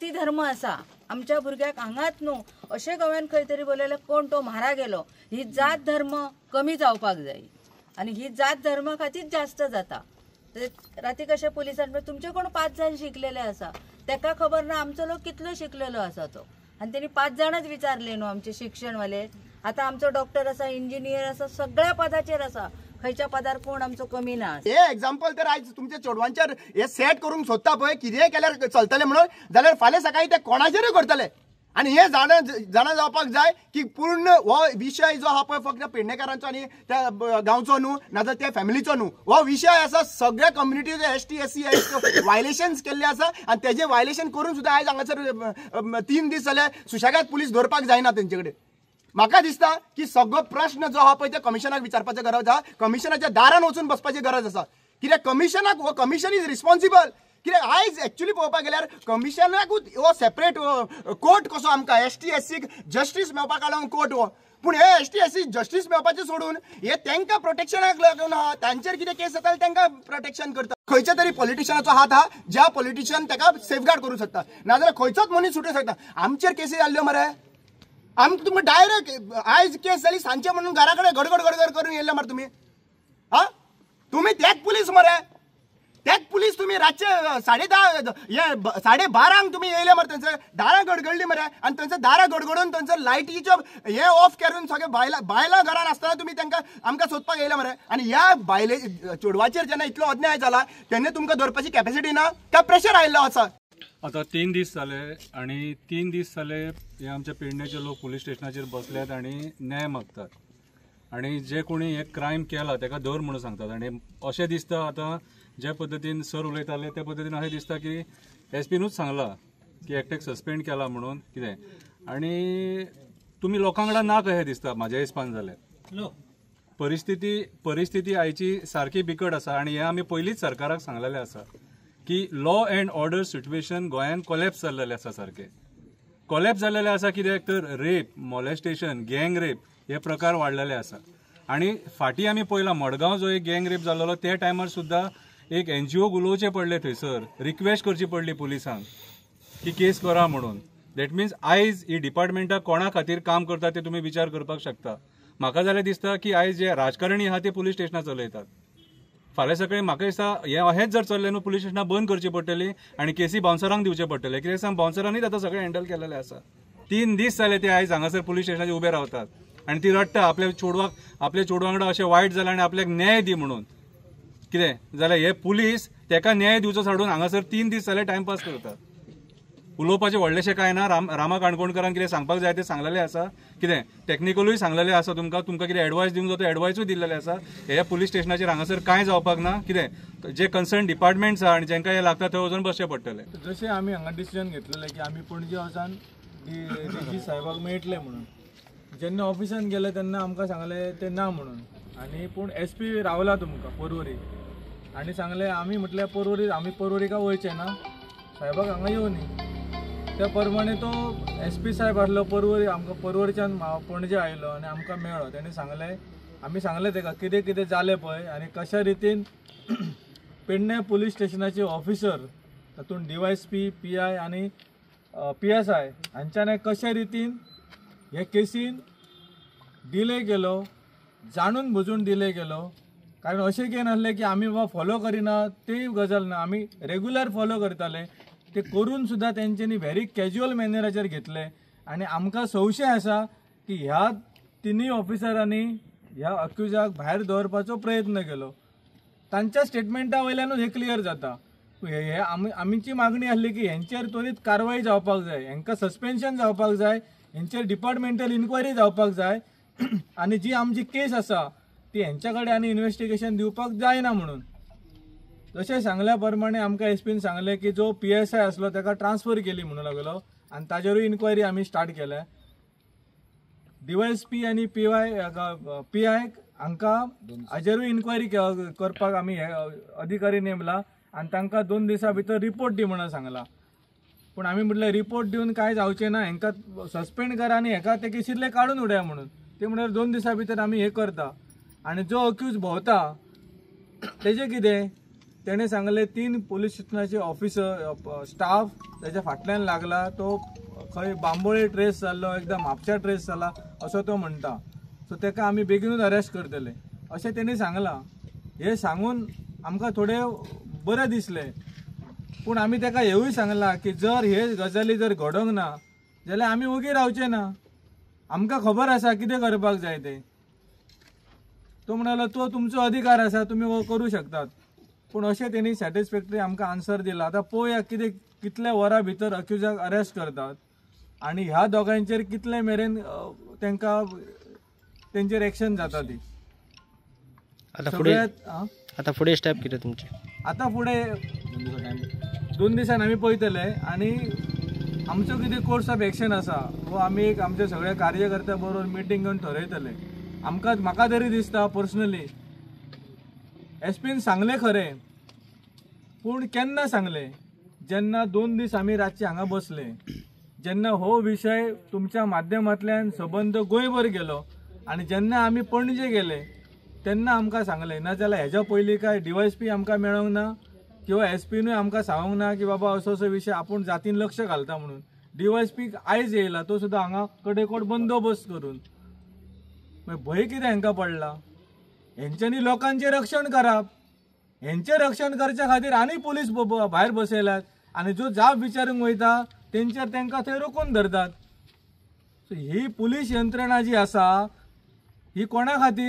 जाती धर्म असा आमच्या भुरग्याक हांगाच न्हू अशें गोव्यान खंय तरी बोलले कोण तो म्हारा गेलो ही जात धर्म कमी जावपाक जाय आणि ही जात धर्मा खातीर जास्त जाता। राती कशें पुलिसान तुमचे कोण 5 जाण शिकलेले आसा तेका खबर ना आमचो लोक कितलो शिकलेलो आसा तो आणि त्यांनी 5 जाणच विचारले न्हू आमचे शिक्षणवाले। आता आमचो डॉक्टर आसा इंजिनियर आसा सगळ्या पदाचेर आसा खंयच्या पदार कोण आमचो कमी ना। हे एग्जाम्पल तर आज तुमच्या चेडवांचेर हे सेट करून सोदता पळय कितेंय केल्यार चलतले म्हणून जाल्यार फाल्यां सकाळी ते कोणाचेरूय करतले आणि हे जाणा जावपाक जाय की पूर्ण हो विषय जो आहा पळय फक्त पेडणेकारांचो आनी त्या गांवचो न्हू नाजाल्यार त्या फॅमिलीचो न्हू हो विषय आसा सगळ्या कम्युनिटीचे ST SC वायलेशन्स केल्ले आसा आणि तेजे वायलेशन करून सुद्दां आयज हांगासर 3 दीस जाले सुशेगाद पुलीस धरपाक जायना तेंचे कडेन। म्हाका दिसता की सगळो प्रश्न जो आहा पळय ते कमिशनाक विचारपाची गरज आहा कमिशनाच्या दारान वचून बसपाची गरज आसा कित्याक कमिशनाक हो कमिशन इज रिस्पॉन्सिबल कित्याक आयज एक्चुअली पळोवपाक गेल्यार कमिशनाकूच हो सेपरेट कोर्ट कसो आमकां ST SC जस्टीस मेळपाक लागून कोर्ट हो पूण हे ST SC जस्टीस मेळपाचें सोडून हे तांकां प्रोटेक्शनाक लागून आहा तांचेर कितें केस जाता तांकां प्रोटेक्शन करता खंयच्या तरी पॉलिटिशियनाचो हात आहा ज्या पॉलिटिशियन ताका सेफगार्ड करूंक शकता नाजाल्यार खंयचोच मनीस सुटूंक शकता। आमचेर केसी जाल्ल्यो मरे तुम्ही डायरेक्ट आयज केस जाली सांचे म्हणून घरा कडेन गडगड गडगड करून येयले मरे तुम्ही हा तुम्ही त्याच पुलीस मरे त्याच पुलीस तुम्ही रातचे 10:30 हे 12:30 तुम्ही येयले मरे थंयसर दारां गडगडली मरे आणि थंयसर दारां गडगडून थंयसर लायटीच्यो हे ऑफ करून सगळे बायलां घरान आसतना तुम्ही तांकां आमकां सोदपाक येयले मरे आणि ह्या बायले चेडवाचेर जेन्ना इतलो अन्याय जाला तेन्ना तुमकां धरपाची कॅपॅसिटी ना काय प्रेशर आयिल्लो आसा। आता 3 दीस जाले आणि 3 दीस जाले हे आमच्या पेडणेचे लोक पुलीस स्टेशनाचेर बसल्यात आणि न्याय मागतात आणि जे कोणी एक क्रायम केला ताका धर म्हणून सांगतात आणि अशें दिसता आता ज्या पद्दतीन सर उलयताले त्या पद्दतीन अशें दिसता की SPनूच सांगला की एकट्याक सस्पेंड केला म्हणून कितें आणि तुमी लोकां वांगडा ना कशें दिसता म्हाज्या हिसपान जाल्यार परिस्थिती आयची सारकी बिकट आसा आणि हे आमी पयलींच सरकाराक सांगलेले आसा की लॉ अँड ऑर्डर सिच्युएशन गोंयान कोलॅप्स जाल्लेले आसा सारखे कोलॅप्स जाल्लेले आसा कित्याक तर रेप मॉलेस्टेशन गँग रेप हे प्रकार वाडलेले आसा आणि फाटीं आमी पळयलां मडगांव जो एक गँग रेप जाल्लो त्या टायमार सुद्दां एक NGO उलोवचे पडले थंयसर रिक्वेस्ट करची पडली पुलिसांक की केस करा म्हणून दॅट मिन्स आयज ही डिपार्टमेंटा कोणा खातीर काम करता ते तुमी विचार करपाक शकता। म्हाका जाल्यार दिसता की आयज जे राजकारणी आहा ते पुलीस स्टेशनां चलयतात फाल्यां सकाळीं म्हाका दिसता हेच जर चल्लें न्हू पुलीस स्टेशनां बंद करची पडटली आणि केसी बाउन्सरांक दिवचे पडटले कित्याक सांग बाउन्सरांनीच आतां सगळें हँडल केलेलें आसा। 3 दीस जाले ते आयज हांगासर पुलीस स्टेशनाचेर उबे रावतात आणि ती रडटा आपल्या चेडवां वांगडा अशें वायट जालां आनी आपल्याक न्याय दी म्हणून कितें जाल्यार हे पुलीस तेका न्याय दिवचो सोडून हांगासर 3 दीस जाले टायमपास करतात। उलोवपाचें व्हडलेशें कांय ना रामा काणकोणकरांक कितें सांगपाक जाय तें सांगलेलें आसा कितें टॅक्निकलूय सांगलेलें आसा तुमकां कितें एडवायस दिवंक जाय तो एडवायसूय दिल्लेलें आसा हे पुलीस स्टेशनाचेर हांगासर कांय जावपाक ना कितें जे कन्सर्न डिपार्टमेंट्स आहा आनी जेंकां हे लागता थंय वचून बसचें पडटलें। जशें आमी हांगा डिसिजन घेतलेलें की आमी पणजे वचून DG साहेबाक मेळटले म्हणून जेन्ना ऑफिसान गेले तेन्ना आमकां सांगलें तें ना म्हणून आणि पूण SP रावला तुमकां पर्वरी आणि सांगलें आमी म्हटल्यार पर्वरी आमी पर्वरीका वयचें ना साहेबाक हांगा येवनी त्या प्रमाणे तो SP साहेब आसलो पर्वरी आमकां पर्वरीच्यान पणजे आयलो आनी आमकां मेळ्ळो तेणें सांगलें आमी सांगलें ताका कितें कितें जालें पळय आनी कशा रितीन पेडणे पुलीस स्टेशनाचे ऑफिसर तातूंत DYSP PI आनी PSI हांच्यानी कशा रितीन हे केसीन डिले केलो जाणून बुजून डिले केलो कारण अशें कितें नासलें की आमी बाबा फॉलो करिना ती गजाल ना आमी रेगुलर फॉलो करताले ते करून सुद्दां तेंच्यांनी व्हेरी कॅज्युअल मॅनराचेर घेतले आनी आमकां संशय आसा की ह्या 3 ऑफिसरांनी ह्या अक्युजाक भायर दवरपाचो प्रयत्न केलो तांच्या स्टेटमेंटा वयल्यानूच हे क्लियर जाता हे आमची मागणी आसली की हेंचेर त्वरीत कारवाई जावपाक जाय हेंकां सस्पेन्शन जावपाक जाय हेंचेर डिपार्टमेंटल इन्क्वायरी जावपाक जाय आनी जी आमची केस आसा ती हेंच्या कडेन आनी इन्व्हेस्टिगेशन दिवपाक जायना म्हणून तशें सांगल्या प्रमाणे आमकां SPन सांगलें की जो PSI आसलो ताका ट्रान्सफर केली म्हणून लागलो आनी ताजेरूय इन्क्वायरी आमी स्टार्ट केल्या DYSP आनी PI हांकां हाजेरूय इन्क्वायरी करपाक आमी हे अधिकारी नेमला आनी तांकां 2 दिसां भितर रिपोर्ट दी म्हणून सांगला पूण आमी म्हटलें रिपोर्ट दिवन कांय जावचें ना हेंकां सस्पेंड करा आनी हेका ते केसींतले काडून उडया म्हणून ते म्हणल्यार 2 दिसां भितर आमी हे करता आनी जो अक्यूज भोंवता तेजें कितें तेणे सांगले 3 पोलीस स्टेशनाचे ऑफिसर स्टाफ त्याच्या फाटल्यान लागला, तो खंय बांबोळे ट्रेस जाल्लो, एकदम म्हापशा ट्रेस जाला असो तो म्हणटा. सो तेका आमी बेगीनूच अरेस्ट करतले अशें तेणी सांगलां. हे सांगून आमकां थोडे बरें दिसले, पूण आमी तेका हेवूय सांगलां की जर हे गजाली जर घडोंक ना जाल्यार आमी ओगी रावचे ना. आमकां खबर आसा कितें करपाक जाय ते. तो म्हणालो तो तुमचो अधिकार आसा, तुम्ही करू शकतात. पूण अशें तेणी सॅटिस्फॅक्टरी आमकां आन्सर दिला. आतां पळोवया कितल्या वरां भितर अक्युजाक अरेस्ट करतात आनी ह्या दोगांचेर कितले मेरेन तेंचेर एक्शन जाता ती. आता फुडें स्टेप कितें तुमचे? आता फुडें 2 दिसान आमी पळयतले आनी आमचो कितें कोर्स ऑफ एक्शन आसा वो आमी एक आमचे सगळे कार्यकर्त्या बरोबर मिटींग घेवन ठरयतले. म्हाका तरी दिसता पर्सनली एसपीन सांगले खरें, पूण केन्ना सांगले? जेन्ना 2 दीस आमी रातचे हांगा बसले, जेन्ना हो विशय तुमच्या माध्यमांतल्यान सबंद गोंयभर गेलो आनी जेन्ना आमी पणजे गेले तेन्ना आमकां सांगले. नाजाल्यार हेज्या पयलीं काय DYSP आमकां मेळोंक ना किंवा एसपीनूय आमकां सांगूंक ना की बाबा असो असो विशय आपूण जातीन लक्ष घालता म्हणून. DYSP आयज येयला, तो सुद्दां हांगा कडेकोट बंदोबस्त करून. भंय कितें हांकां पडला? हेंच्यांनी लोकांचें रक्षण करप, हेंचें रक्षण करच्या खातीर आनी पुलीस भायर बसयल्यात आनी जो जाप विचारूंक वयता तेंचेर तांकां थंय रोखून धरतात. ही पुलीस यंत्रणा जी आसा ही कोणा खातीर